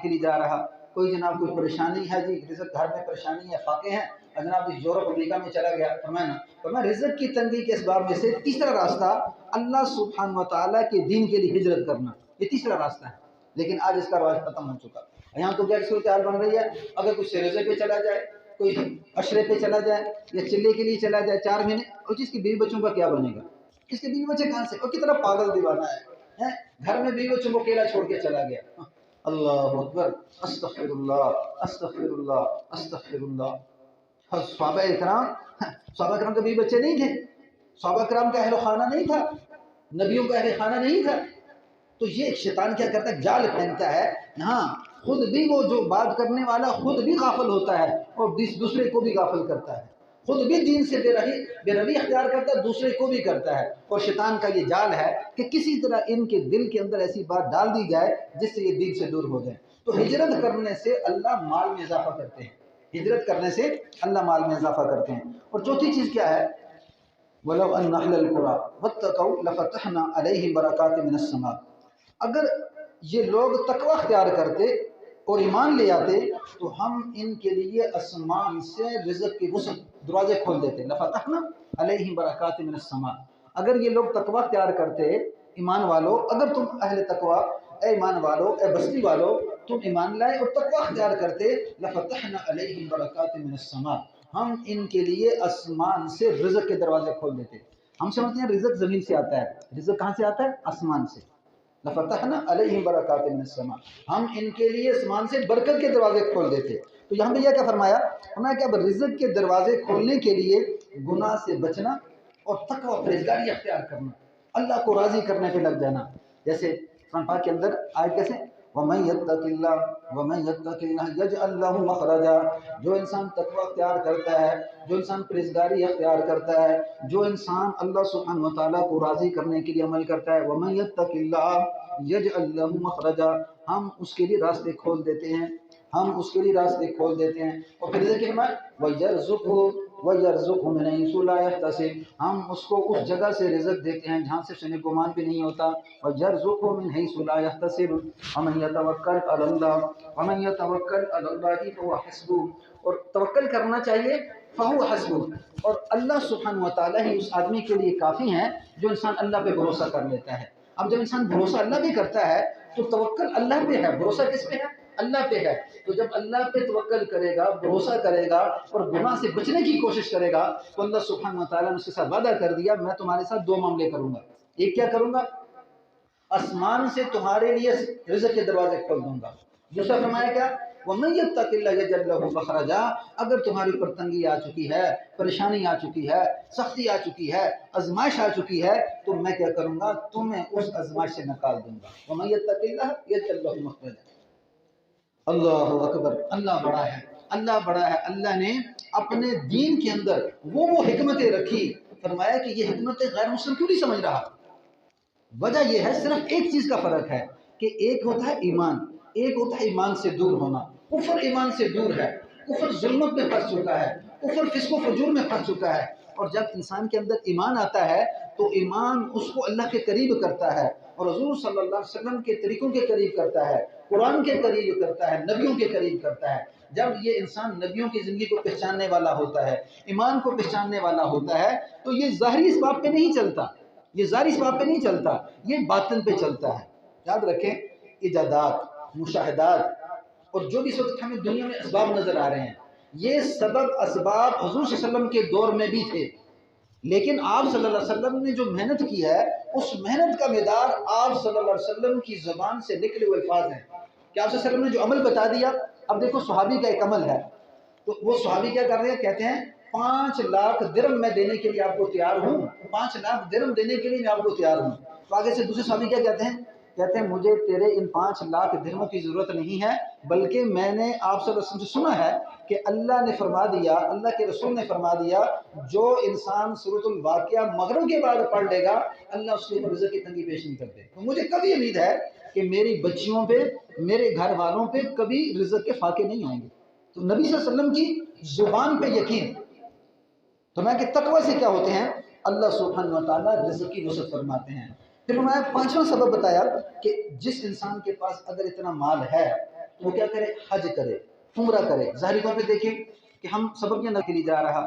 کے لیے جا رہا، کوئی جناب کوئی پریشانی ہے جی، رزق گھر میں پریشانی ہے، فاقے ہیں، جناب یورپ امریکہ میں چلا گیا، فرمایا رزق کی تنگی کے اسباب میں سے تیسرا راستہ اللہ سبحانہ و تعالیٰ کے دین کے لیے ہجرت کرنا، یہ تیسرا راستہ ہے۔ لیکن آج اس کا رواج ختم ہو چکا، یہاں تو کیا صورتحال بن رہی ہے، اگر کوئی سروزے پہ چلا جائے، کوئی عشرے پہ چلا جائے یا چلے کے لیے چلا جائے 4 مہینے، اور جس کی بیوی بچوں کا کیا بنے گا، اس کے بیوی بچے کہاں سے، اور کتنا پاگل دیوانہ ہے، گھر میں بیوی بچوں کو اکیلا چھوڑ کے چلا گیا۔ اللہ اکبر، استغفر اللہ استغفر اللہ استغفر اللہ۔ صحابہ کرام کے بیوی بچے نہیں تھے، صحابہ کرام کا اہل خانہ نہیں تھا، نبیوں کا اہل خانہ نہیں تھا، تو یہ شیطان کیا کرتا ہے، جال پھینکتا ہے، ہاں خود بھی وہ جو بات کرنے والا خود بھی غافل ہوتا ہے اور دوسرے کو بھی غافل کرتا ہے، خود بھی دین سے بے روی اختیار کرتا ہے، دوسرے کو بھی کرتا ہے۔ اور شیطان کا یہ جال ہے کہ کسی طرح ان کے دل کے اندر ایسی بات ڈال دی جائے جس سے یہ دین سے دور ہو جائے۔ تو ہجرت کرنے سے اللہ مال میں اضافہ کرتے ہیں، ہجرت کرنے سے اللہ مال میں اضافہ کرتے ہیں۔ اور چوتھی چیز کیا ہے، وَلَوْ أَنَّ أَهْلَ الْقُرَىٰ وَاتَّقَوْا لَفَتَحْنَا عَلَيْهِمْ بَرَكَاتٍ مِّنَ السَّمَاءِ، اگر یہ لوگ تقوی اختیار کرتے اور ایمان لے آتے تو ہم ان کے لیے آسمان سے رزق کے وسعت دروازے کھول دیتے، لَفَتَحْنَا عَلَيْهِمْ بَرَكَاتٍ مِّنَ السَّمَاءِ۔ اگر یہ لوگ تقوی اختیار کرتے، ایمان والو، اگر تم اہل تقوی، اے ایمان والو، اے بستی والو، تم ایمان لائے اور تقوی اختیار کرتے، لَفَتَحْنَا عَلَيْهِمْ بَرَكَاتٍ مِّنَ السَّمَاءِ، ہم ان کے لیے آسمان سے رزق کے دروازے کھول دیتے۔ ہم سمجھتے ہیں رزق زمین سے آتا ہے، رزق کہاں سے آتا ہے، آسمان سے۔ لَفَتَحْنَا عَلَيْهِمْ بَرَكَاتٍ مِّنَ السَّمَاءِ، ہم ان کے لیے آسمان سے برکت کے دروازے کھول دیتے۔ تو یہاں پہ یہ کیا فرمایا، ہمیں کیا رزق کے دروازے کھولنے کے لیے گناہ سے بچنا اور تقوی پرہیزگاری اختیار کرنا، اللہ کو راضی کرنے پہ لگ جانا۔ جیسے قرآن پاک کے اندر آیت کیسے، وَمَن يَتَّقِ اللَّهَ وَمَن يَتَّقِ اللَّهَ يَجْعَل لَّهُ مَخْرَجًا، جو انسان تقوی اختیار کرتا ہے، جو انسان پرہیزگاری اختیار کرتا ہے، جو انسان اللہ سبحانہ و تعالیٰ کو راضی کرنے کے لیے عمل کرتا ہے، وَمَن يَتَّقِ اللَّهَ يَجْعَل لَّهُ مَخْرَجًا، ہم اس کے لیے راستے کھول دیتے ہیں، ہم اس کے لیے راستے کھول دیتے ہیں۔ اور پھر ذکر ہے وَيَرْزُقْهُ مِنْ حَيْثُ لَا يَحْتَسِبُ، ہم اس کو اس جگہ سے رزق دیتے ہیں جہاں سے انہیں گمان بھی نہیں ہوتا۔ وَيَرْزُقْهُ مِنْ حَيْثُ لَا يَحْتَسِبُ وَمَن يَتَوَكَّلْ عَلَى اللَّهِ وَمَن يَتَوَكَّلْ عَلَى اللَّهِ فَهُوَ حَسْبُهُ، اور توکل کرنا چاہیے، فَهُوَ حَسْبُهُ، اور اللہ سبحانہ و تعالیٰ ہی اس آدمی کے لیے کافی ہیں جو انسان اللہ پہ بھروسہ کر لیتا ہے۔ اب جب انسان بھروسہ اللہ پہ کرتا ہے تو توکل اللہ پہ ہے، بھروسہ کس پہ ہے، اللہ پہ ہے۔ تو جب اللہ پہ توکل کرے گا، بھروسہ کرے گا اور گناہ سے بچنے کی کوشش کرے گا تو اللہ سبحانہ و تعالیٰ نے اس کے ساتھ وعدہ کر دیا، میں تمہارے ساتھ 2 معاملے کروں گا۔ ایک کیا کروں گا، آسمان سے تمہارے لیے رزق کے دروازے کھول دوں گا۔ دوسرا فرمایا کیا، وَمَن يَتَّقِ اللَّهَ يَجْعَل لَّهُ مَخْرَجًا، اگر تمہاری پر تنگی آ چکی ہے، پریشانی آ چکی ہے، سختی آ چکی ہے، آزمائش آ چکی ہے، تو میں کیا کروں گا، تمہیں اس آزمائش سے نکال دوں گا۔ وَمَن يَتَّقِ اللَّهَ يَجْعَل لَّهُ مَخْرَجًا۔ اللہ اکبر، اللہ بڑا ہے، اللہ بڑا ہے۔ اللہ نے اپنے دین کے اندر وہ حکمتیں رکھی، فرمایا کہ یہ حکمتیں غیر مسلم کیوں نہیں سمجھ رہا؟ وجہ یہ ہے، صرف ایک چیز کا فرق ہے کہ ایک ہوتا ہے ایمان، ایک ہوتا ہے ایمان سے دور ہونا۔ کفر ایمان سے دور ہے، کفر ظلمت میں پھنس چکا ہے، کفر فسق و فجور میں پھنس چکا ہے۔ اور جب انسان کے اندر ایمان آتا ہے تو ایمان اس کو اللہ کے قریب کرتا ہے اور حضور صلی اللہ علیہ وسلم کے طریقوں کے قریب کرتا ہے، قرآن کے قریب کرتا ہے، نبیوں کے قریب کرتا ہے۔ جب یہ انسان نبیوں کی زندگی کو پہچاننے والا ہوتا ہے، ایمان کو پہچاننے والا ہوتا ہے، تو یہ ظاہری اسباب پہ نہیں چلتا، یہ ظاہری اسباب پہ نہیں چلتا، یہ باطن پہ چلتا ہے۔ یاد رکھیں، ایجادات، مشاہدات اور جو بھی اس وقت ہمیں دنیا میں اسباب نظر آ رہے ہیں، یہ سبب اسباب حضور صلی اللہ علیہ وسلم کے دور میں بھی تھے، لیکن آپ صلی اللہ علیہ وسلم نے جو محنت کی ہے اس محنت کا مدار آپ صلی اللہ علیہ وسلم کی زبان سے نکلے ہوئے الفاظ ہیں کہ آپ صلی اللہ علیہ وسلم نے جو عمل بتا دیا۔ اب دیکھو صحابی کا ایک عمل ہے، تو وہ صحابی کیا کر رہے ہیں، کہتے ہیں 5 لاکھ درہم میں دینے کے لیے آپ کو تیار ہوں، 5 لاکھ درہم دینے کے لیے میں آپ کو تیار ہوں۔ تو آگے سے دوسرے صحابی کیا کہتے ہیں، کہتے ہیں مجھے تیرے ان 5 لاکھ درہموں کی ضرورت نہیں ہے، بلکہ میں نے آپ صلی اللہ علیہ وسلم سے سنا ہے کہ اللہ نے فرما دیا، اللہ کے رسول نے فرما دیا، جو انسان سورۃ الواقعہ مغرب کے بعد پڑھ لے گا اللہ اس کے رزق کی تنگی پیش نہیں کرتے۔ تو مجھے کبھی امید ہے کہ میری بچیوں پہ، میرے گھر والوں پہ کبھی رزق کے فاقے نہیں آئیں گے۔ تو نبی صلی اللہ علیہ وسلم کی زبان پہ یقین۔ تو میں کہ تقوی سے کیا ہوتے ہیں، اللہ سبحانہ و تعالیٰ رزق کی وسعت فرماتے ہیں۔ پھر میں 5واں سبب بتایا کہ جس انسان کے پاس اگر اتنا مال ہے وہ کیا کرے؟ حج کرے، عمرہ کرے۔ ظاہری طور پہ دیکھیں کہ ہم سبب یہ نہ کے لیے جا رہا